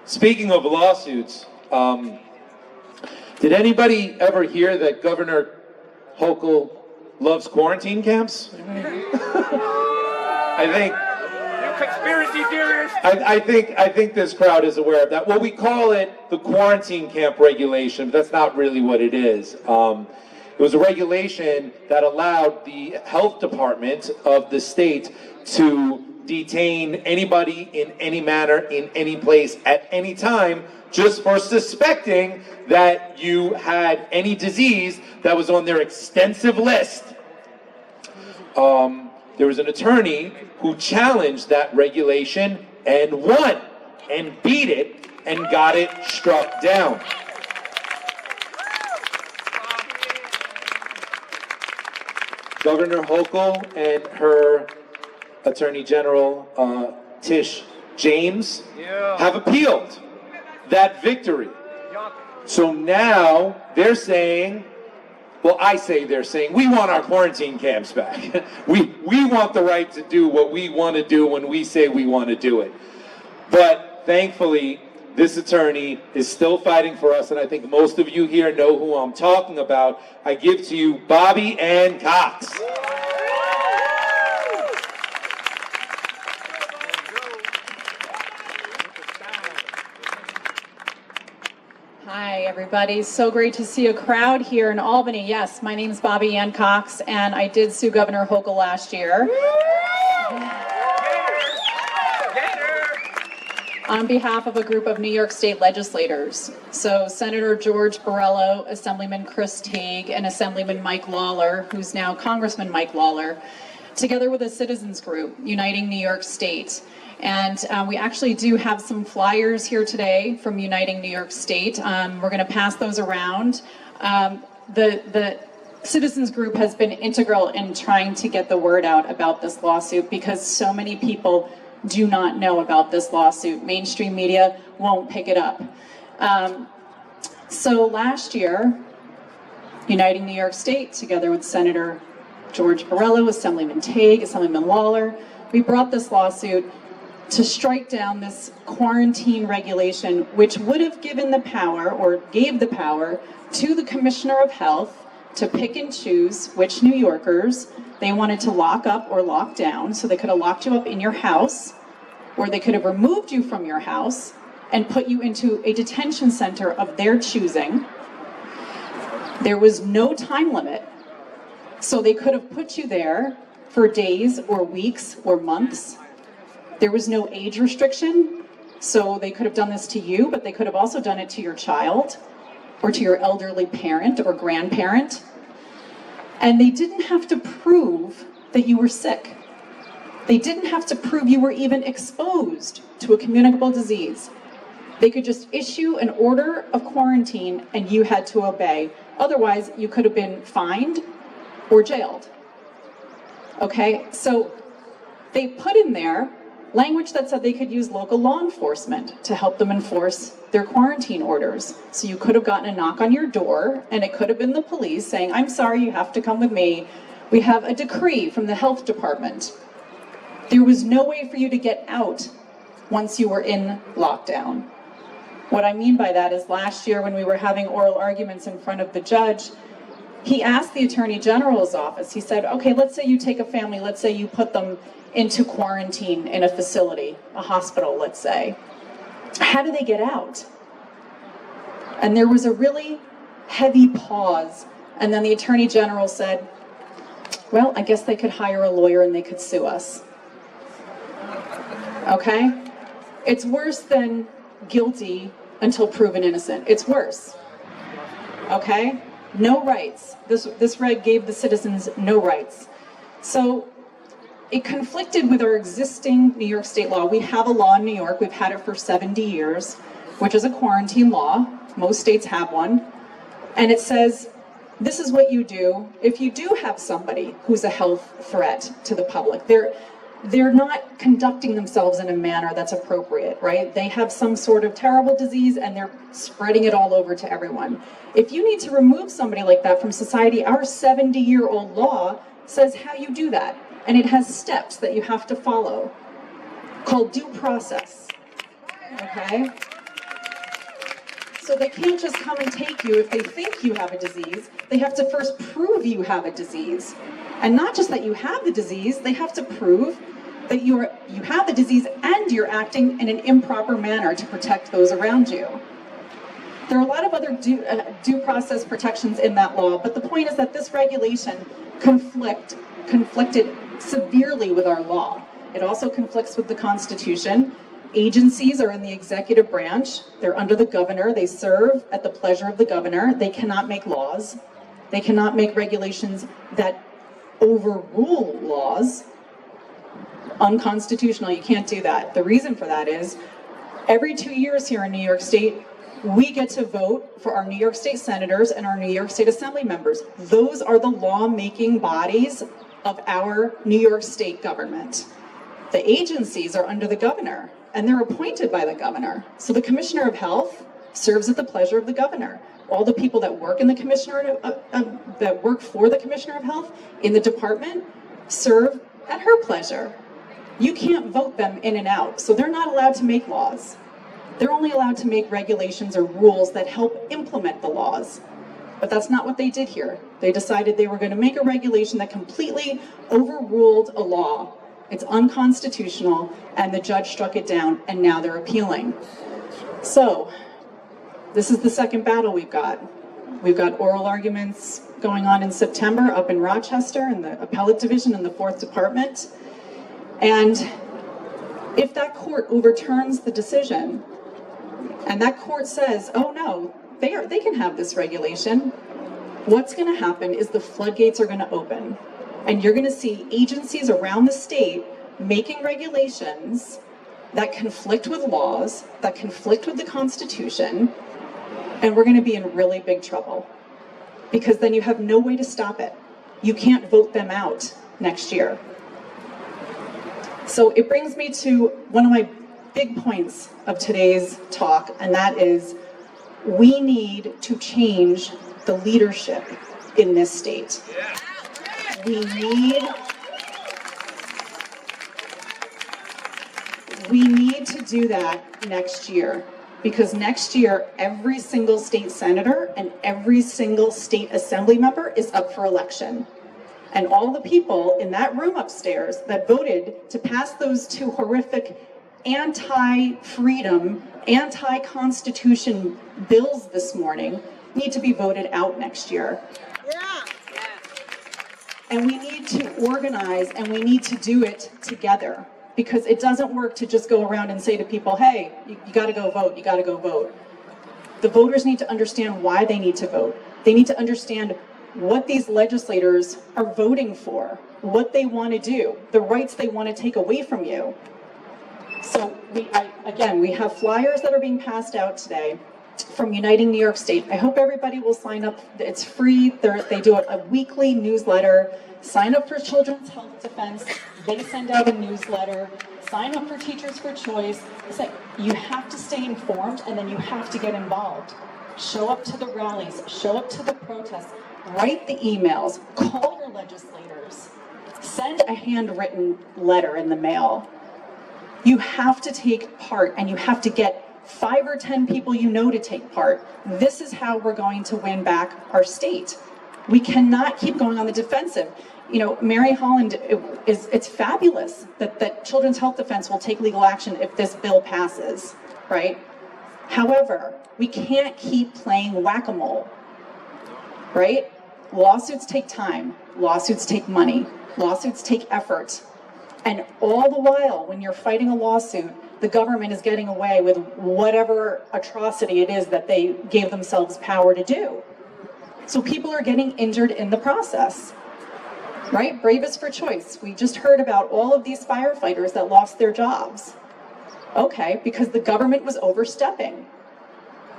Speaking of lawsuits, did anybody ever hear that Governor Hochul loves quarantine camps? I think. You conspiracy theorists. I think this crowd is aware of that. Well, we call it the quarantine camp regulation, but that's not really what it is. It was a regulation that allowed the health department of the state to detain anybody in any manner, in any place, at any time, just for suspecting that you had any disease that was on their extensive list. There was an attorney who challenged that regulation and won, and beat it, and got it struck down. Governor Hochul and her Attorney General Tish James have appealed that victory. So now they're saying, well, I say they're saying, we want our quarantine camps back. we want the right to do what we want to do when we say we want to do it. But thankfully, this attorney is still fighting for us, and I think most of you here know who I'm talking about. I give to you Bobbie Anne Cox. Hi, everybody. So great to see a crowd here in Albany. Yes, my name is Bobbie Anne Cox, and I did sue Governor Hochul last year. On behalf of a group of New York State legislators. So Senator George Borrello, Assemblyman Chris Teague, and Assemblyman Mike Lawler, who's now Congressman Mike Lawler, together with a citizens group, Uniting New York State. And we actually do have some flyers here today from Uniting New York State. We're going to pass those around. The citizens group has been integral in trying to get the word out about this lawsuit because so many people do not know about this lawsuit. Mainstream media won't pick it up. So last year, Uniting New York State, together with Senator George Borrello, Assemblyman Teague, Assemblyman Lawler, we brought this lawsuit to strike down this quarantine regulation, which would have given the power, or gave the power, to the Commissioner of Health to pick and choose which New Yorkers they wanted to lock up or lock down. So they could have locked you up in your house, or they could have removed you from your house and put you into a detention center of their choosing. There was no time limit, so they could have put you there for days or weeks or months. There was no age restriction, so they could have done this to you, but they could have also done it to your child or to your elderly parent or grandparent. And they didn't have to prove that you were sick. They didn't have to prove you were even exposed to a communicable disease. They could just issue an order of quarantine and you had to obey. Otherwise, you could have been fined or jailed. Okay, so they put in there language that said they could use local law enforcement to help them enforce their quarantine orders. So you could have gotten a knock on your door, and it could have been the police saying, I'm sorry, you have to come with me. We have a decree from the health department. There was no way for you to get out once you were in lockdown. What I mean by that is last year when we were having oral arguments in front of the judge, he asked the Attorney General's office, he said, okay, let's say you take a family, let's say you put them into quarantine in a facility, a hospital, let's say. How do they get out? And there was a really heavy pause. And then the Attorney General said, well, I guess they could hire a lawyer and they could sue us. Okay? It's worse than guilty until proven innocent. It's worse. Okay? No rights. This reg gave the citizens no rights. So it conflicted with our existing New York State law. We have a law in New York, we've had it for 70 years, which is a quarantine law. Most states have one. And it says, this is what you do if you do have somebody who's a health threat to the public. They're not conducting themselves in a manner that's appropriate, right? They have some sort of terrible disease and they're spreading it all over to everyone. If you need to remove somebody like that from society, our 70-year-old law says how you do that. And it has steps that you have to follow called due process, okay? So they can't just come and take you if they think you have a disease. They have to first prove you have a disease. And not just that you have the disease, they have to prove that you have the disease and you're acting in an improper manner to protect those around you. There are a lot of other due process protections in that law, but the point is that this regulation conflicted severely with our law. It also conflicts with the Constitution. Agencies are in the executive branch. They're under the governor. They serve at the pleasure of the governor. They cannot make laws. They cannot make regulations that overrule laws. Unconstitutional, you can't do that. The reason for that is every 2 years here in New York State, we get to vote for our New York State senators and our New York State Assembly members. Those are the law-making bodies of our New York State government. The agencies are under the governor, and they're appointed by the governor. So the Commissioner of Health serves at the pleasure of the governor. All the people that work in the that work for the Commissioner of Health in the department serve at her pleasure. You can't vote them in and out, so they're not allowed to make laws. They're only allowed to make regulations or rules that help implement the laws. But that's not what they did here. They decided they were going to make a regulation that completely overruled a law. It's unconstitutional, and the judge struck it down, and now they're appealing. So, this is the second battle we've got. We've got oral arguments going on in September up in Rochester in the appellate division in the 4th Department. And if that court overturns the decision, and that court says, oh no, they can have this regulation, what's going to happen is the floodgates are going to open. And you're going to see agencies around the state making regulations that conflict with laws, that conflict with the Constitution, and we're going to be in really big trouble. Because then you have no way to stop it. You can't vote them out next year. So it brings me to one of my big points of today's talk, and that is we need to change the leadership in this state. We need to do that next year, because next year every single state senator and every single state assembly member is up for election. And all the people in that room upstairs that voted to pass those two horrific anti-freedom, anti-constitution bills this morning need to be voted out next year. Yeah. And we need to organize, and we need to do it together, because it doesn't work to just go around and say to people, hey, you gotta go vote, you gotta go vote. The voters need to understand why they need to vote. They need to understand what these legislators are voting for, what they want to do, the rights they want to take away from you. So we have flyers that are being passed out today from Uniting New York State. I hope everybody will sign up. It's free. They do a weekly newsletter. Sign up for Children's Health Defense. They send out a newsletter. Sign up for Teachers for Choice. It's like you have to stay informed, and then you have to get involved. Show up to the rallies. Show up to the protests. Write the emails. Call your legislators. Send a handwritten letter in the mail. You have to take part, and you have to get 5 or 10 people you know to take part. This is how we're going to win back our state. We cannot keep going on the defensive. You know, Mary Holland, it's fabulous that Children's Health Defense will take legal action if this bill passes, right? However, we can't keep playing whack-a-mole, right? Lawsuits take time, lawsuits take money, lawsuits take effort. And all the while, when you're fighting a lawsuit, the government is getting away with whatever atrocity it is that they gave themselves power to do. So people are getting injured in the process, right? Bravest for choice. We just heard about all of these firefighters that lost their jobs. Okay, because the government was overstepping.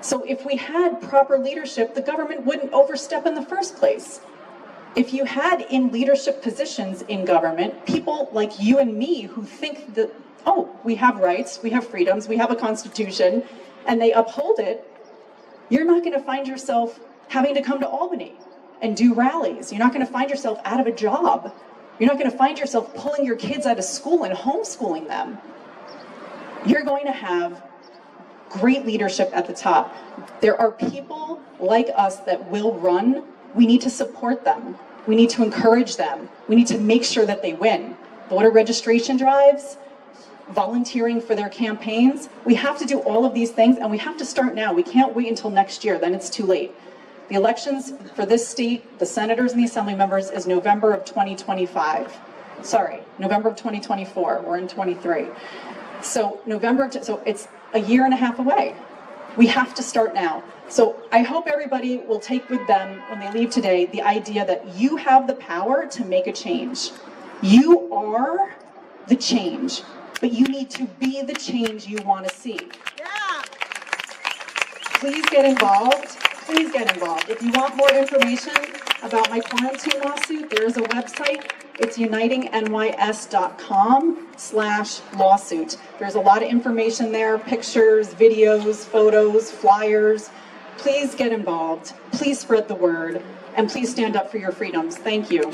So if we had proper leadership, the government wouldn't overstep in the first place. If you had in leadership positions in government, people like you and me who think that, oh, we have rights, we have freedoms, we have a constitution, and they uphold it, you're not going to find yourself having to come to Albany and do rallies. You're not going to find yourself out of a job. You're not going to find yourself pulling your kids out of school and homeschooling them. You're going to have great leadership at the top. There are people like us that will run. We need to support them. We need to encourage them. We need to make sure that they win. Voter registration drives, volunteering for their campaigns. We have to do all of these things, and we have to start now. We can't wait until next year, then it's too late. The elections for this state, the senators and the assembly members, is November of 2025. Sorry, November of 2024. We're in 23. So so it's a year and a half away. We have to start now. So I hope everybody will take with them when they leave today the idea that you have the power to make a change. You are the change, but you need to be the change you want to see. Yeah. Please get involved. Please get involved. If you want more information about my quarantine lawsuit, there is a website. It's unitingnys.com/lawsuit. There's a lot of information there, pictures, videos, photos, flyers. Please get involved. Please spread the word. And please stand up for your freedoms. Thank you.